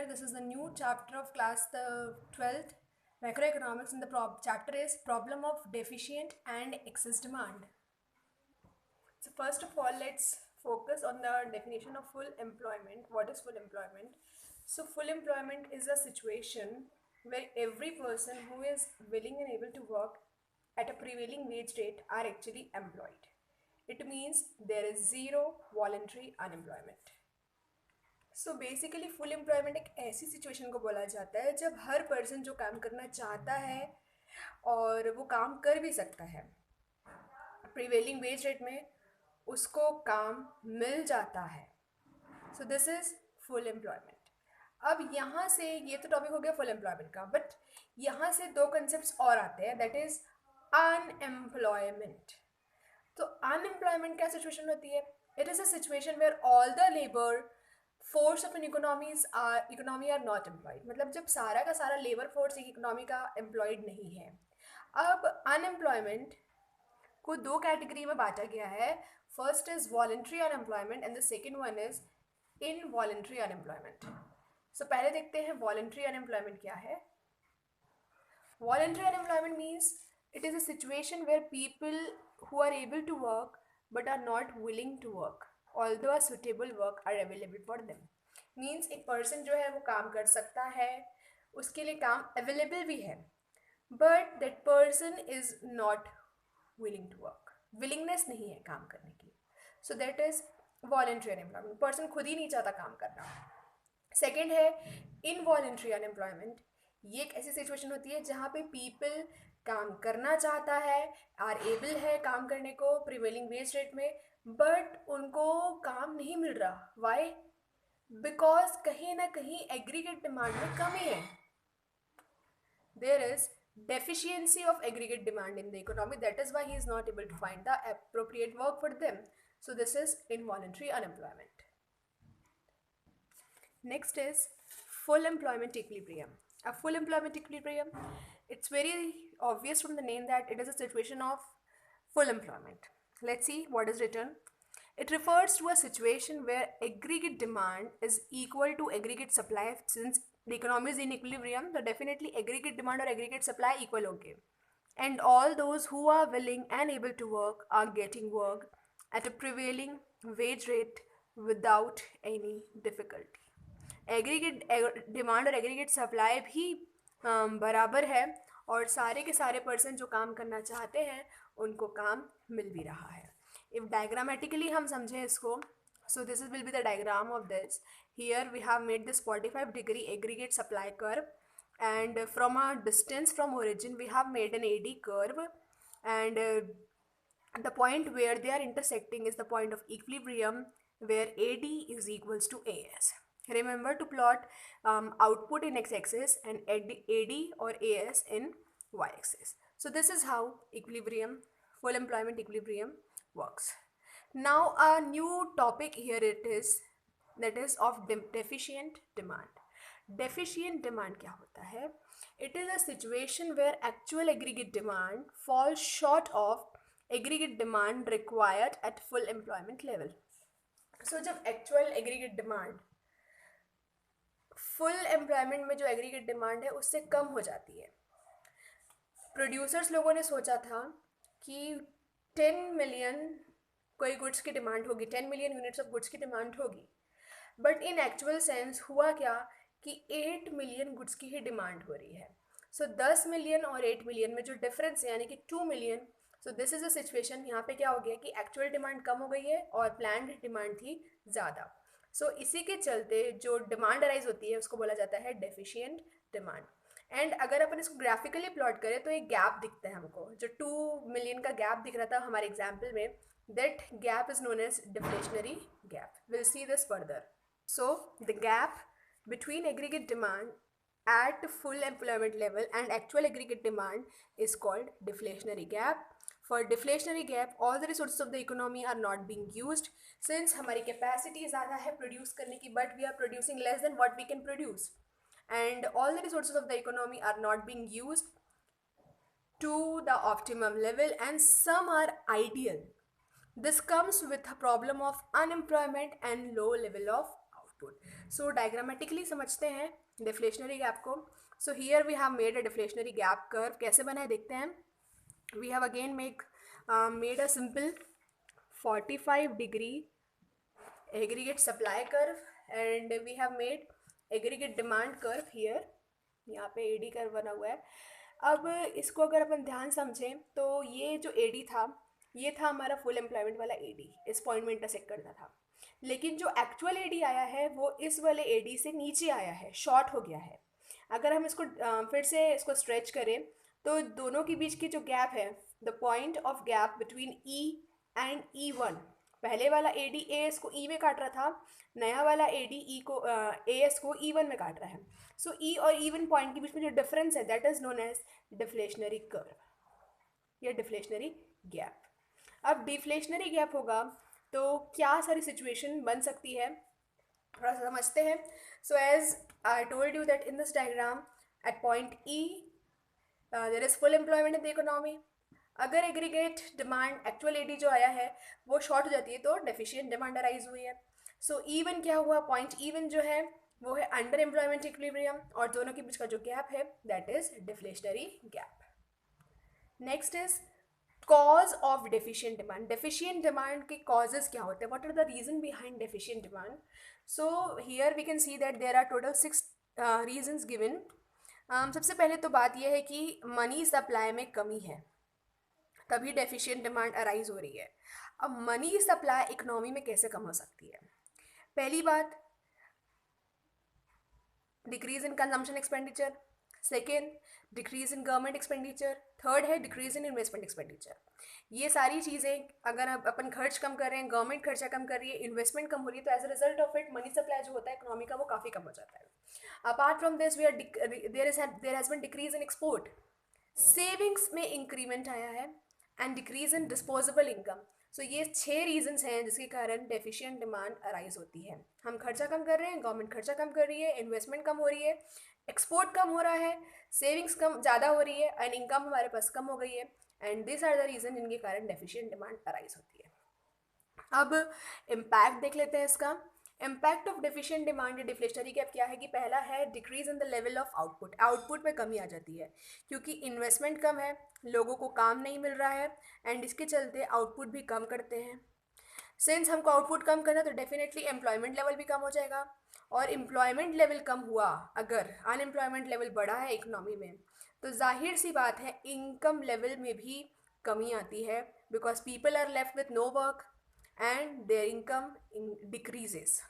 here. This is the new chapter of class the 12th macroeconomics, and the chapter is problem of deficient and excess demand. So first of all, let's focus on the definition of full employment. What is full employment? So full employment is a situation where every person who is willing and able to work at a prevailing wage rate are actually employed. It means there is zero voluntary unemployment. So basically full employment एक ऐसी situation को बोला जाता है जब हर person जो काम करना चाहता है और वो काम कर भी सकता है, प्रिवेलिंग वेज रेट में उसको काम मिल जाता है. So this is full employment. अब यहाँ से ये तो टॉपिक हो गया फुल एम्प्लॉयमेंट का, बट यहाँ से दो कंसेप्ट और आते हैं, दैट इज़ अनएम्प्लॉयमेंट. तो अनएम्प्लॉयमेंट क्या सिचुएशन होती है? It is a situation where all the labour force of an economy are not employed. मतलब जब सारा का सारा लेबर फोर्स एक इकोनॉमी का एम्प्लॉयड नहीं है. अब अनएम्प्लॉयमेंट को दो कैटेगरी में बांटा गया है. First is voluntary unemployment and the second one is involuntary unemployment. So पहले देखते हैं वॉलंटरी अनएम्प्लॉयमेंट क्या है. Voluntary unemployment means it is a situation where people who are able to work but are not willing to work although a suitable work are available for them. Means एक person जो है वो काम कर सकता है, उसके लिए काम available भी है, but that person is not willing to work. willingness नहीं है काम करने की. So that is voluntary unemployment. person खुद ही नहीं चाहता काम करना. सेकेंड है involuntary unemployment. ये एक ऐसी सिचुएशन होती है जहाँ पे पीपल काम करना चाहता है, आर एबल है काम करने को प्रिवेलिंग वेज रेट में, बट उनको काम नहीं मिल रहा. वाई? बिकॉज कहीं ना कहीं एग्रीगेट डिमांड में कमी है. There is deficiency of aggregate demand in the economy. That is why he is not able to find the appropriate work for them. So this is involuntary unemployment. Next is full employment equilibrium. A full employment equilibrium, it's very obvious from the name that it is a situation of full employment. Let's see what is written. It refers to a situation where aggregate demand is equal to aggregate supply. Since the economy is in equilibrium, so definitely aggregate demand or aggregate supply equal होंगे. And all those who are willing and able to work are getting work at a prevailing wage rate without any difficulty. Aggregate demand और aggregate supply भी बराबर है और सारे के सारे person जो काम करना चाहते हैं उनको काम मिल भी रहा है. इफ़ डायग्रामेटिकली हम समझें इसको, so this will be the diagram of this. Here we have made this 45 degree aggregate supply curve, and from a distance from origin we have made an AD curve, and the point where they are intersecting is the point of equilibrium where AD is equals to AS. Remember to plot output in x-axis and AD or AS in y-axis. So this is how equilibrium, full employment equilibrium works. Now a new topic here it is, that is of deficient demand. Deficient demand क्या होता है? It is a situation where actual aggregate demand falls short of aggregate demand required at full employment level. So जब actual aggregate demand full employment में जो aggregate demand है उससे कम हो जाती है. प्रोड्यूसर्स लोगों ने सोचा था कि 10 मिलियन कोई गुड्स की डिमांड होगी, 10 मिलियन यूनिट्स ऑफ गुड्स की डिमांड होगी, बट इन एक्चुअल सेंस हुआ क्या कि 8 मिलियन गुड्स की ही डिमांड हो रही है. सो 10 मिलियन और 8 मिलियन में जो डिफरेंस है यानी कि 2 million. So this is a situation. यहाँ पे क्या हो गया कि एक्चुअल डिमांड कम हो गई है और प्लान्ड डिमांड थी ज़्यादा. सो इसी के चलते जो डिमांड अराइज होती है उसको बोला जाता है डेफिशिएंट डिमांड. एंड अगर अपन इसको ग्राफिकली प्लॉट करें तो एक गैप दिखता है हमको, जो 2 मिलियन का गैप दिख रहा था हमारे एग्जाम्पल में, that gap is known as deflationary gap. Will see this further. So the gap between aggregate demand at full employment level and actual aggregate demand is called deflationary gap. For deflationary gap, all the resources of the economy are not being used. Since हमारी capacity ज़्यादा है produce करने की, but we are producing less than what we can produce, and all the resources of the economy are not being used to the optimum level, and some are ideal. This comes with a problem of unemployment and low level of output. Output. So diagrammatically समझते हैं deflationary gap को. So here we have made a deflationary gap curve. कैसे बना है देखते हैं. We have again made a simple 45 degree aggregate supply curve and we have made aggregate demand curve here. यहाँ पे AD कर्व बना हुआ है. अब इसको अगर अपन ध्यान समझें तो ये जो AD था ये था हमारा फुल एम्प्लॉयमेंट वाला AD, इस पॉइंट में इंटरसेक्ट करता था. लेकिन जो एक्चुअल AD आया है वो इस वाले AD से नीचे आया है, शॉर्ट हो गया है. अगर हम इसको फिर से इसको स्ट्रेच करें तो दोनों के बीच की जो गैप है, the point of gap between E and E1, पहले वाला AD AS को E में काट रहा था, नया वाला AD AS को E1 में काट रहा है. सो E और E1 पॉइंट के बीच में जो डिफरेंस है that is known as deflationary curve या डिफ्लेशनरी गैप. अब डिफ्लेशनरी गैप होगा तो क्या सारी सिचुएशन बन सकती है थोड़ा सा समझते हैं. So as I told you that in this diagram at point E there is full employment in the economy. अगर एग्रीगेट डिमांड एक्चुअल AD जो आया है वो शॉर्ट हो जाती है तो डेफिशिएंट डिमांड अराइज हुई है. सो E1 क्या हुआ, पॉइंट E1 जो है वो है अंडर एम्प्लॉयमेंट इक्विलिब्रियम और दोनों के बीच का जो गैप है that is deflationary gap. Next is cause of deficient demand. Deficient demand के कॉजेज क्या होते हैं, what are the reason behind deficient demand. So here we can see that there are total 6 reasons given. सबसे पहले तो बात यह है कि मनी सप्लाई में कमी है तभी डेफिशिएंट डिमांड अराइज हो रही है. अब मनी सप्लाई इकोनॉमी में कैसे कम हो सकती है. पहली बात decrease in consumption expenditure, second decrease in government expenditure, third है डिक्रीज इन इन्वेस्टमेंट एक्सपेंडिचर. ये सारी चीज़ें अगर अपन खर्च कम कर रहे हैं, गवर्नमेंट खर्चा कम कर रही है, इन्वेस्टमेंट कम हो रही है, तो as a result of it money supply जो होता है इकोनॉमी का वो काफ़ी कम हो जाता है. Apart from this there has been decrease in export, savings में इंक्रीमेंट आया है and decrease in disposable income. So ये 6 रीजंस हैं जिसके कारण डेफिशिएंट डिमांड अराइज होती है. हम खर्चा कम कर रहे हैं, गवर्नमेंट खर्चा कम कर रही है, इन्वेस्टमेंट कम हो रही है, एक्सपोर्ट कम हो रहा है, सेविंग्स कम ज़्यादा हो रही है एंड इनकम हमारे पास कम हो गई है. And this are the reason जिनके कारण डेफिशिएंट डिमांड अराइज होती है. अब इम्पैक्ट देख लेते हैं इसका. इम्पैक्ट ऑफ डेफिशिएंट डिमांड या डिफ्लेशनरी गैप क्या है कि पहला है decrease in the level of output. Output में कमी आ जाती है क्योंकि इन्वेस्टमेंट कम है, लोगों को काम नहीं मिल रहा है एंड इसके चलते आउटपुट भी कम करते हैं. सिंस हमको आउटपुट कम करना तो डेफिनेटली एम्प्लॉयमेंट लेवल भी कम हो जाएगा और एम्प्लॉयमेंट लेवल कम हुआ, अगर अनएम्प्लॉयमेंट लेवल बढ़ा है इकोनॉमी में तो जाहिर सी बात है इनकम लेवल में भी कमी आती है because people are left with no work and their income decreases.